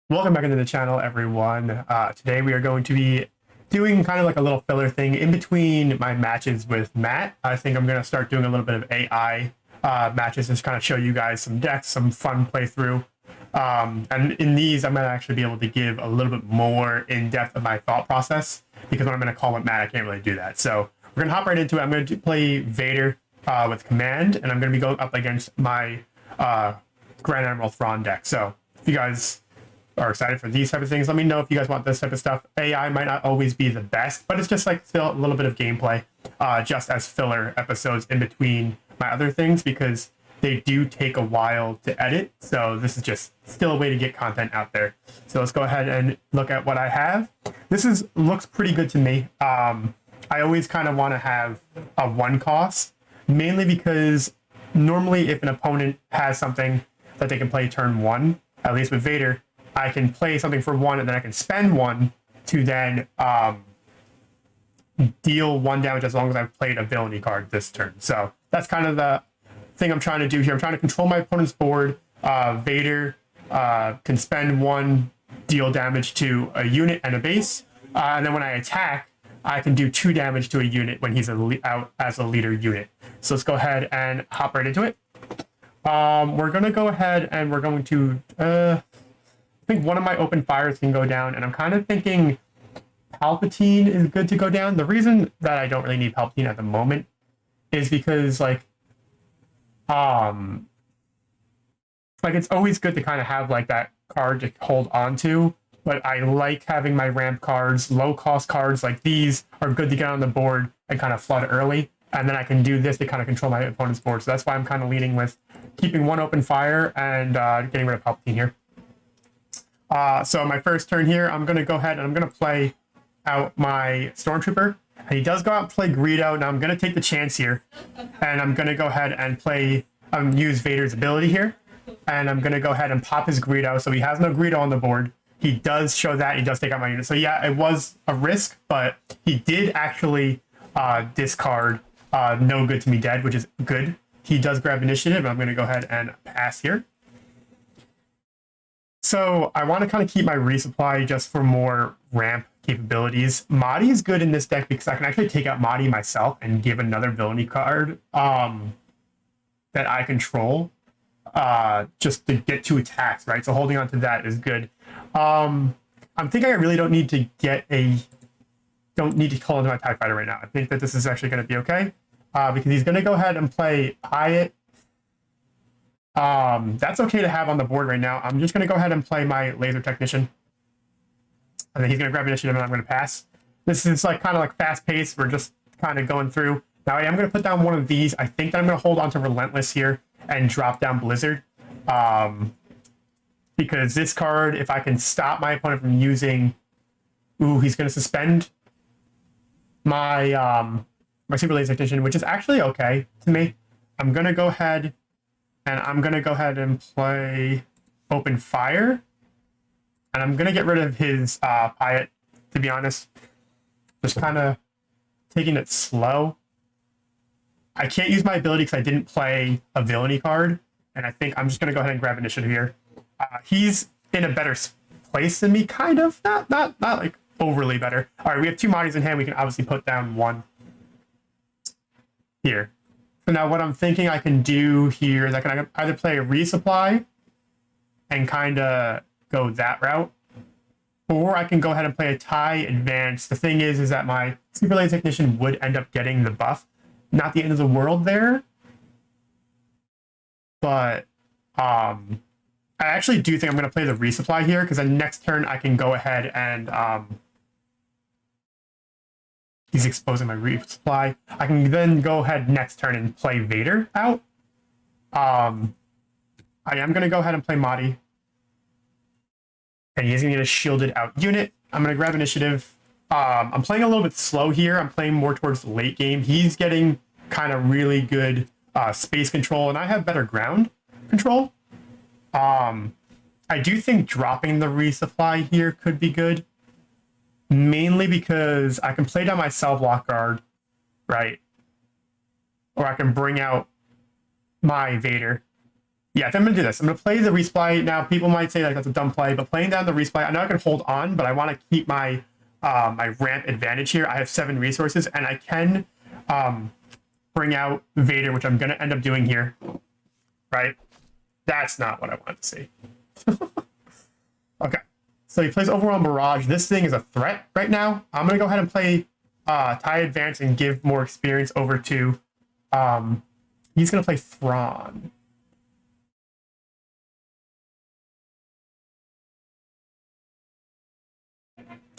Welcome back into the channel, everyone. Today we are going to be doing kind of like a little filler thing in between my matches with Matt. I think I'm going to start doing a little bit of AI matches to kind of show you guys some decks, some fun playthrough. And in these, I'm going to actually be able to give a little bit more in-depth of my thought process, because when I'm going to call with Matt, I can't really do that. So we're going to hop right into it. I'm going to play Vader with Command, and I'm going to be going up against my Grand Admiral Thrawn deck. So if you guys are excited for these type of things, let me know if you guys want this type of stuff. AI might not always be the best, but it's just like still a little bit of gameplay, just as filler episodes in between my other things, because they do take a while to edit. So this is just still a way to get content out there. So let's go ahead and look at what I have. This looks pretty good to me. I always kind of want to have a one cost, mainly because normally if an opponent has something that they can play turn one, at least with Vader, I can play something for one, and then I can spend one to then deal one damage as long as I've played a villainy card this turn. So that's kind of the thing I'm trying to do here. I'm trying to control my opponent's board. Vader can spend one, deal damage to a unit and a base, and then when I attack, I can do 2 damage to a unit when he's out as a leader unit. So let's go ahead and hop right into it. We're going to go ahead and we're going to... I think one of my open fires can go down, and I'm kind of thinking Palpatine is good to go down. The reason that I don't really need Palpatine at the moment is because like it's always good to kind of have like that card to hold on to, but I like having my ramp cards. Low cost cards like these are good to get on the board and kind of flood early, and then I can do this to kind of control my opponent's board. So that's why I'm kind of leaning with keeping one open fire and getting rid of Palpatine here. So my first turn here, I'm going to go ahead and I'm going to play out my Stormtrooper. And he does go out and play Greedo. Now I'm going to take the chance here. And I'm going to go ahead and play, use Vader's ability here. And I'm going to go ahead and pop his Greedo. So he has no Greedo on the board. He does show that. He does take out my unit. So yeah, it was a risk, but he did actually discard No Good to Me Dead, which is good. He does grab initiative. I'm going to go ahead and pass here. So I want to kind of keep my resupply just for more ramp capabilities. Mahdi is good in this deck because I can actually take out Mahdi myself and give another villainy card that I control just to get 2 attacks, right? So holding on to that is good. I'm thinking I really don't need to call into my TIE Fighter right now. I think that this is actually going to be okay because he's going to go ahead and play Hyatt. That's okay to have on the board right now. I'm just going to go ahead and play my Laser Technician. And then he's going to grab initiative and I'm going to pass. This is like kind of like fast paced. We're just kind of going through. Now I am going to put down one of these. I think that I'm going to hold on to Relentless here and drop down Blizzard. Because this card, if I can stop my opponent from using... Ooh, he's going to suspend my my Super Laser Technician, which is actually okay to me. I'm going to go ahead... And I'm going to go ahead and play Open Fire. And I'm going to get rid of his Piet, to be honest. Just kind of taking it slow. I can't use my ability because I didn't play a villainy card. And I think I'm just going to go ahead and grab initiative here. He's in a better place than me, kind of. Not like overly better. All right, we have 2 Mahdi's in hand. We can obviously put down 1 here. So now what I'm thinking I can do here is I can either play a resupply and kind of go that route, or I can go ahead and play a TIE advance. The thing is that my Super Laser Technician would end up getting the buff. Not the end of the world there, but I actually do think I'm going to play the resupply here because then next turn I can go ahead and he's exposing my resupply. I can then go ahead next turn and play Vader out. I am going to go ahead and play Mahdi. And he's going to get a shielded out unit. I'm going to grab initiative. I'm playing a little bit slow here. I'm playing more towards the late game. He's getting kind of really good space control, and I have better ground control. I do think dropping the resupply here could be good. Mainly because I can play down my cell block guard, right? Or I can bring out my Vader. Yeah, I think I'm going to do this. I'm going to play the resupply. Now, people might say like that's a dumb play, but playing down the resupply, I know I can hold on, but I want to keep my my ramp advantage here. I have 7 resources, and I can bring out Vader, which I'm going to end up doing here, right? That's not what I wanted to see. Okay, so he plays Overall Mirage. This thing is a threat right now. I'm going to go ahead and play TIE Advance and give more experience over to... he's going to play Thrawn.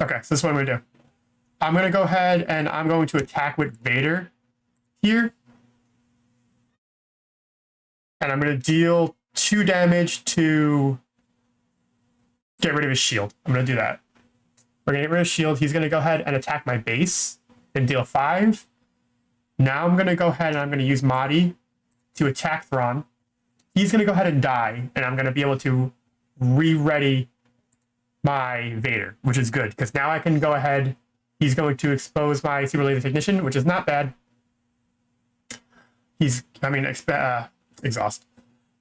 Okay, so this is what I'm going to do. I'm going to go ahead and I'm going to attack with Vader here. And I'm going to deal 2 damage to get rid of his shield. I'm going to do that. We're going to get rid of his shield. He's going to go ahead and attack my base and deal 5. Now I'm going to go ahead and I'm going to use Mahdi to attack Thrawn. He's going to go ahead and die, and I'm going to be able to re-ready my Vader, which is good, because now I can go ahead. He's going to expose my Super Laser Technician, which is not bad. Exhaust.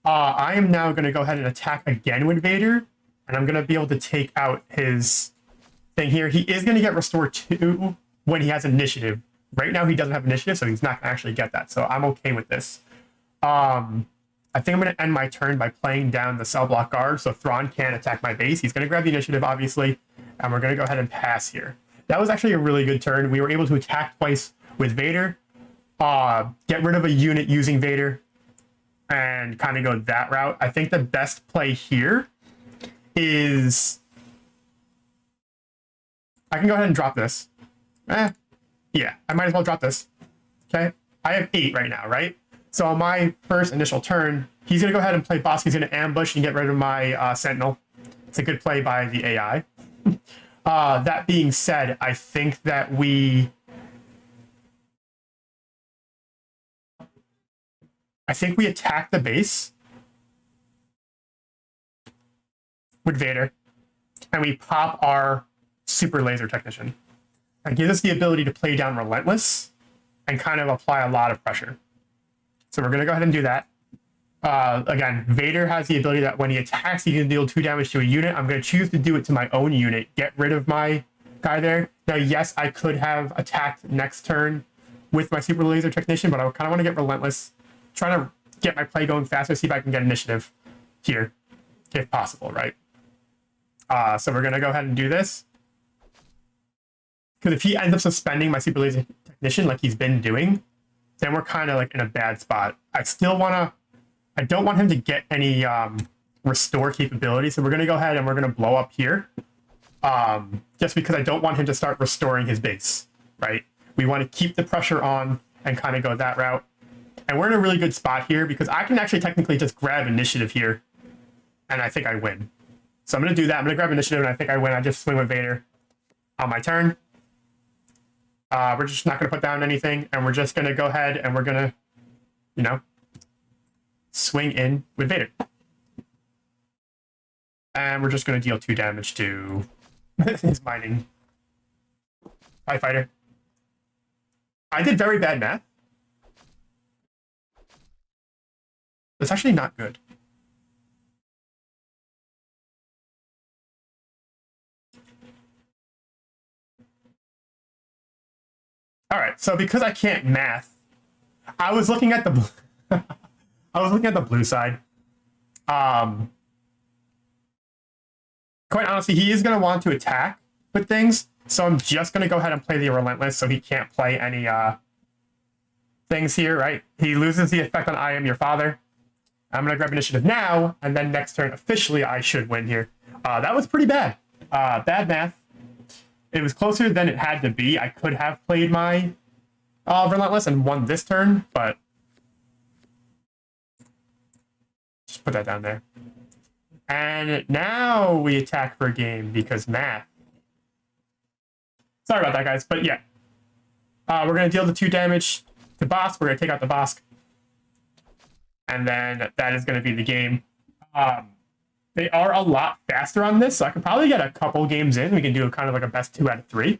I am now going to go ahead and attack again with Vader, and I'm going to be able to take out his thing here. He is going to get Restore 2 when he has initiative. Right now he doesn't have initiative, so he's not going to actually get that, so I'm okay with this. I think I'm going to end my turn by playing down the cell block guard, so Thrawn can't attack my base. He's going to grab the initiative, obviously, and we're going to go ahead and pass here. That was actually a really good turn. We were able to attack twice with Vader, get rid of a unit using Vader, and kind of go that route. I think the best play here is... I can go ahead and drop this. Yeah, I might as well drop this. Okay? I have 8 right now, right? So on my first initial turn, he's going to go ahead and play boss. He's going to ambush and get rid of my Sentinel. It's a good play by the AI. That being said, I think that we attack the base with Vader, and we pop our Super Laser Technician. It gives us the ability to play down Relentless and kind of apply a lot of pressure. So we're going to go ahead and do that. Again, Vader has the ability that when he attacks, he can deal 2 damage to a unit. I'm going to choose to do it to my own unit, get rid of my guy there. Now, yes, I could have attacked next turn with my Super Laser Technician, but I kind of want to get Relentless, trying to get my play going faster, see if I can get initiative here, if possible, right? So we're going to go ahead and do this. Because if he ends up suspending my Super Laser Technician like he's been doing, then we're kind of like in a bad spot. I don't want him to get any restore capability, so we're going to go ahead and we're going to blow up here. Just because I don't want him to start restoring his base, right? We want to keep the pressure on and kind of go that route. And we're in a really good spot here because I can actually technically just grab initiative here, and I think I win. So I'm going to do that. I'm going to grab initiative, and I think I win. I just swing with Vader on my turn. We're just not going to put down anything, and we're just going to go ahead and we're going to, swing in with Vader. And we're just going to deal 2 damage to his mining TIE Fighter. I did very bad math. That's actually not good. All right, so because I can't math, I was looking at the blue side. Quite honestly, he is going to want to attack with things, so I'm just going to go ahead and play the Relentless so he can't play any things here, right? He loses the effect on I Am Your Father. I'm going to grab initiative now, and then next turn, officially, I should win here. That was pretty bad. Bad math. It was closer than it had to be. I could have played my Relentless and won this turn, but just put that down there. And now we attack for a game because math. Sorry about that, guys, but yeah. We're going to deal the 2 damage to Bosk. We're going to take out the Bosk. And then that is going to be the game. They are a lot faster on this, so I could probably get a couple games in. We can do kind of like a best 2 out of 3.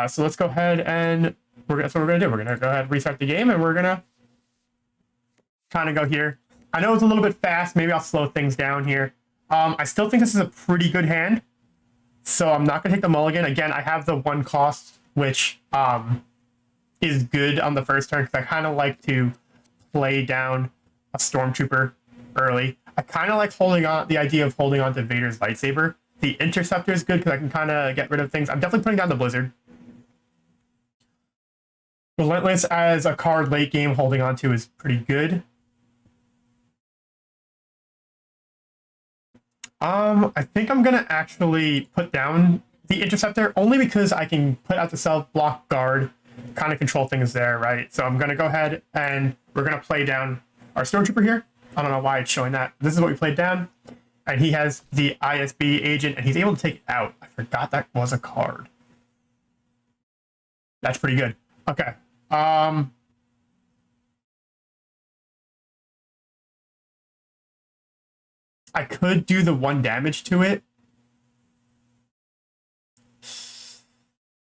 So let's go ahead and that's what we're gonna do. We're gonna go ahead and restart the game, and we're gonna kind of go here. I know it's a little bit fast. Maybe I'll slow things down here. I still think this is a pretty good hand, so I'm not gonna take the mulligan. Again, I have the 1 cost, which is good on the first turn because I kind of like to play down a Stormtrooper early. I kind of like the idea of holding on to Vader's lightsaber. The Interceptor is good because I can kind of get rid of things. I'm definitely putting down the Blizzard. Relentless as a card late game holding on to is pretty good. I think I'm gonna actually put down the Interceptor only because I can put out the self block guard, kind of control things there, right? So I'm gonna go ahead and we're gonna play down our Stormtrooper here. I don't know why it's showing that. This is what we played down. And he has the ISB agent, and he's able to take it out. I forgot that was a card. That's pretty good. Okay. I could do the 1 damage to it.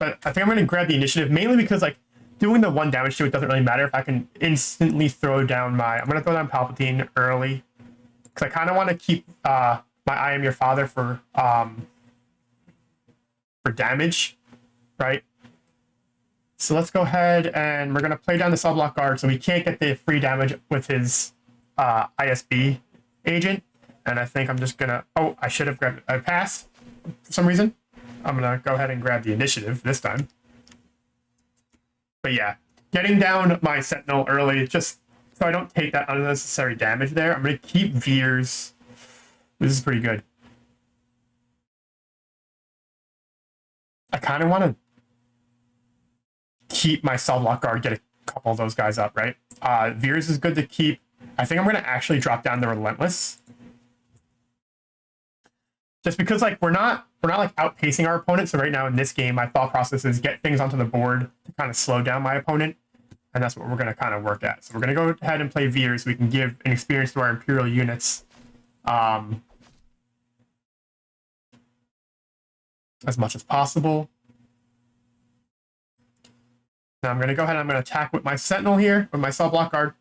But I think I'm going to grab the initiative, mainly because, like, doing the 1 damage to it doesn't really matter if I can instantly throw down my... I'm going to throw down Palpatine early. Because I kind of want to keep my I Am Your Father for damage, right? So let's go ahead and we're going to play down the cell block guard so we can't get the free damage with his ISB agent. And I think I'm just going to... Oh, I should have grabbed... I passed for some reason. I'm going to go ahead and grab the initiative this time. But yeah, getting down my Sentinel early just... So I don't take that unnecessary damage there. I'm going to keep Veers. This is pretty good. I kind of want to keep my cell block guard, get a couple of those guys up, right? Veers is good to keep. I think I'm going to actually drop down the Relentless. Just because like we're not like outpacing our opponent. So right now in this game, my thought process is get things onto the board to kind of slow down my opponent. And that's what we're going to kind of work at. So we're going to go ahead and play Veer so we can give an experience to our Imperial units as much as possible. Now I'm going to go ahead and I'm going to attack with my Sentinel here, with my cell block guard.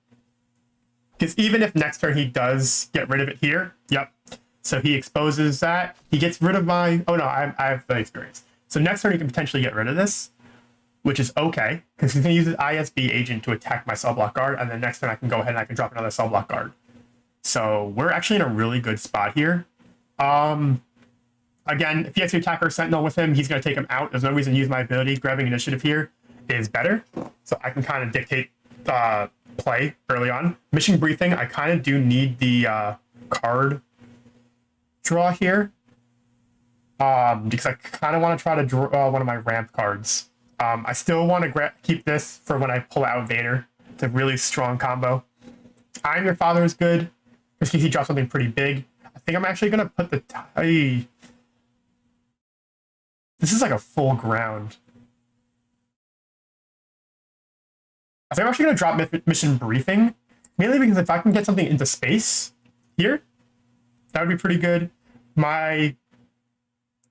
Because even if next turn he does get rid of it here, yep. So he exposes that. He gets rid of my... Oh no, I have the experience. So next turn he can potentially get rid of this, which is okay, because he's going to use his ISB agent to attack my cell block guard, and then next turn I can go ahead and I can drop another cell block guard. So we're actually in a really good spot here. Again, if he has to attack our Sentinel with him, he's going to take him out. There's no reason to use my ability. Grabbing initiative here is better, so I can kind of dictate play early on. Mission briefing, I kind of do need the card draw here, because I kind of want to try to draw one of my ramp cards. I still want to keep this for when I pull out Vader. It's a really strong combo. I Am Your Father is good, just in case he drops something pretty big. I think I'm actually going to put the... This is like a full ground. I think I'm actually going to drop mission briefing, mainly because if I can get something into space here, that would be pretty good. My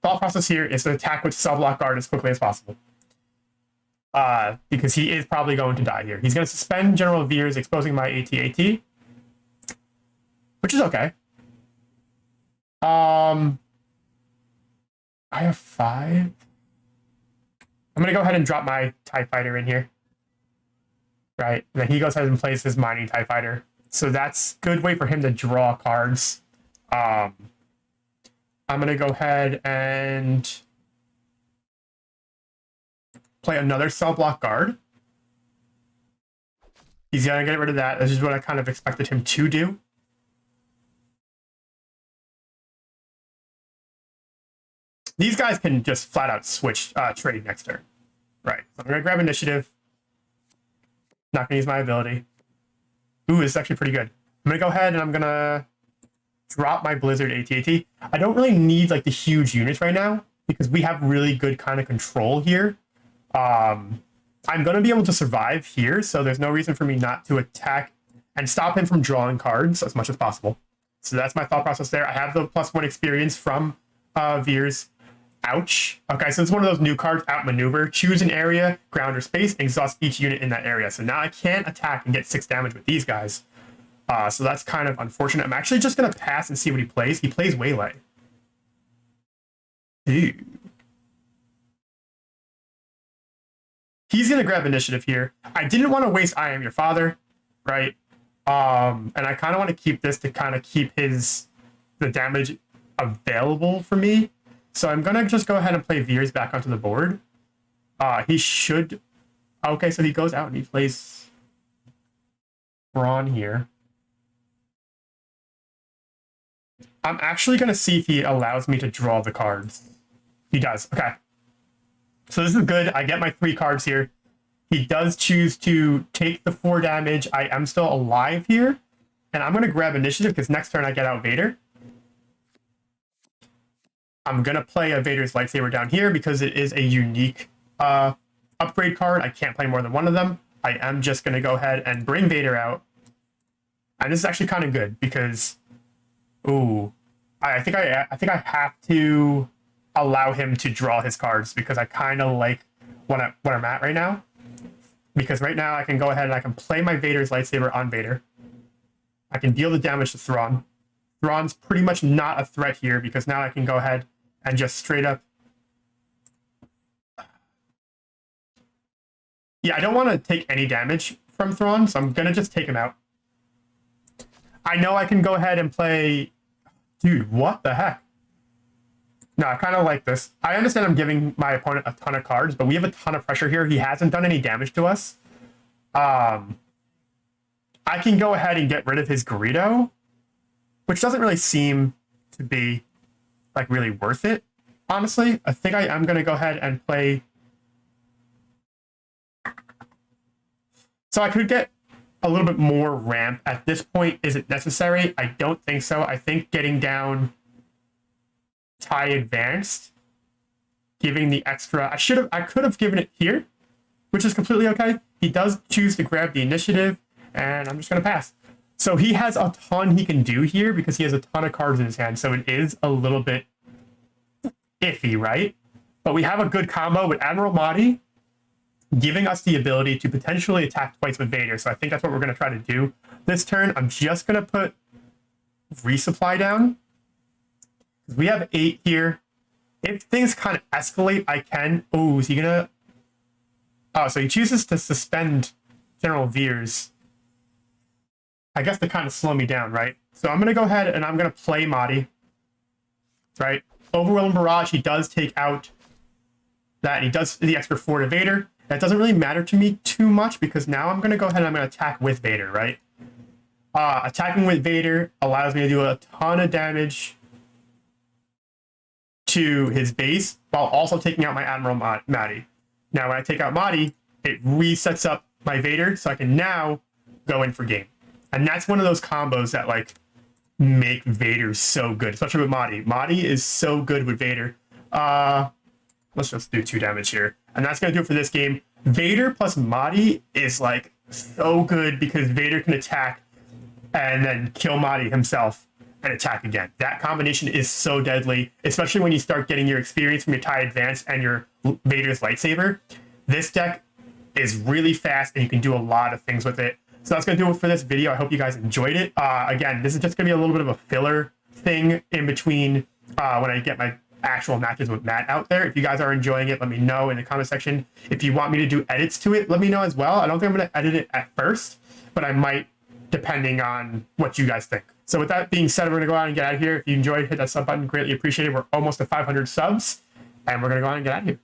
thought process here is to attack with cell block guard as quickly as possible. Because he is probably going to die here. He's going to suspend General Veers, exposing my AT-AT, which is okay. I have 5. I'm going to go ahead and drop my TIE Fighter in here. Right, and then he goes ahead and plays his mining TIE Fighter. So that's a good way for him to draw cards. I'm going to go ahead and play another cell block guard. He's going to get rid of that. This is what I kind of expected him to do. These guys can just flat out switch trade next turn. Right, so I'm going to grab initiative. Not going to use my ability. Ooh, this is actually pretty good. I'm going to go ahead and I'm going to drop my Blizzard AT-AT. I don't really need like the huge units right now because we have really good kind of control here. I'm going to be able to survive here, so there's no reason for me not to attack and stop him from drawing cards as much as possible. So that's my thought process there. I have the +1 experience from Veers, Ouch. Okay, so it's one of those new cards, outmaneuver. Choose an area, ground or space, and exhaust each unit in that area. So now I can't attack and get 6 damage with these guys. So that's kind of unfortunate. I'm actually just going to pass and see what he plays. He plays Waylay. Dude. He's going to grab initiative here. I didn't want to waste I Am Your Father, right? And I kind of want to keep this to kind of keep the damage available for me. So I'm going to just go ahead and play Veers back onto the board. He should... Okay, so he goes out and he plays Thrawn here. I'm actually going to see if he allows me to draw the cards. He does. Okay. So this is good. I get my 3 cards here. He does choose to take the 4 damage. I am still alive here. And I'm going to grab initiative because next turn I get out Vader. I'm going to play a Vader's Lightsaber down here because it is a unique upgrade card. I can't play more than one of them. I am just going to go ahead and bring Vader out. And this is actually kind of good because, ooh, I think I have to allow him to draw his cards because I kind of like what I'm at right now. Because right now I can go ahead and I can play my Vader's Lightsaber on Vader. I can deal the damage to Thrawn. Thrawn's pretty much not a threat here because now I can go ahead and just straight up... Yeah, I don't want to take any damage from Thrawn, so I'm going to just take him out. I know I can go ahead and play... Dude, what the heck? No, I kind of like this. I understand I'm giving my opponent a ton of cards, but we have a ton of pressure here. He hasn't done any damage to us. I can go ahead and get rid of his Greedo, which doesn't really seem to be like really worth it, honestly. I think I am going to go ahead and play... So I could get a little bit more ramp. At this point, is it necessary? I don't think so. I think getting down TIE Advanced, giving the extra... I could have given it here, which is completely okay. He does choose to grab the initiative, and I'm just going to pass. So he has a ton he can do here because he has a ton of cards in his hand, so it is a little bit iffy, right? But we have a good combo with Admiral Mahdi, giving us the ability to potentially attack twice with Vader. So I think that's what we're going to try to do this turn. I'm just going to put resupply down. We have 8 here. If things kind of escalate, I can... Oh, is he going to... Oh, so he chooses to suspend General Veers. I guess to kind of slow me down, right? So I'm going to go ahead and I'm going to play Mahdi. Right? Overwhelming Barrage, he does take out that. He does the extra 4 to Vader. That doesn't really matter to me too much because now I'm going to go ahead and I'm going to attack with Vader, right? Attacking with Vader allows me to do a ton of damage to his base while also taking out my Admiral Mahdi. Now, when I take out Mahdi, it resets up my Vader so I can now go in for game. And that's one of those combos that, like, make Vader so good, especially with Mahdi. Mahdi is so good with Vader. Let's just do 2 damage here. And that's going to do it for this game. Vader plus Mahdi is, like, so good because Vader can attack and then kill Mahdi himself and attack again. That combination is so deadly, especially when you start getting your experience from your TIE Advance and your Vader's Lightsaber. This deck is really fast and you can do a lot of things with it. So that's going to do it for this video. I hope you guys enjoyed it. Again, this is just going to be a little bit of a filler thing in between when I get my actual matches with Matt out there. If you guys are enjoying it, let me know in the comment section. If you want me to do edits to it, let me know as well. I don't think I'm going to edit it at first, but I might, depending on what you guys think. So with that being said, we're going to go out and get out of here. If you enjoyed, hit that sub button. Greatly appreciated. We're almost to 500 subs, and we're going to go out and get out of here.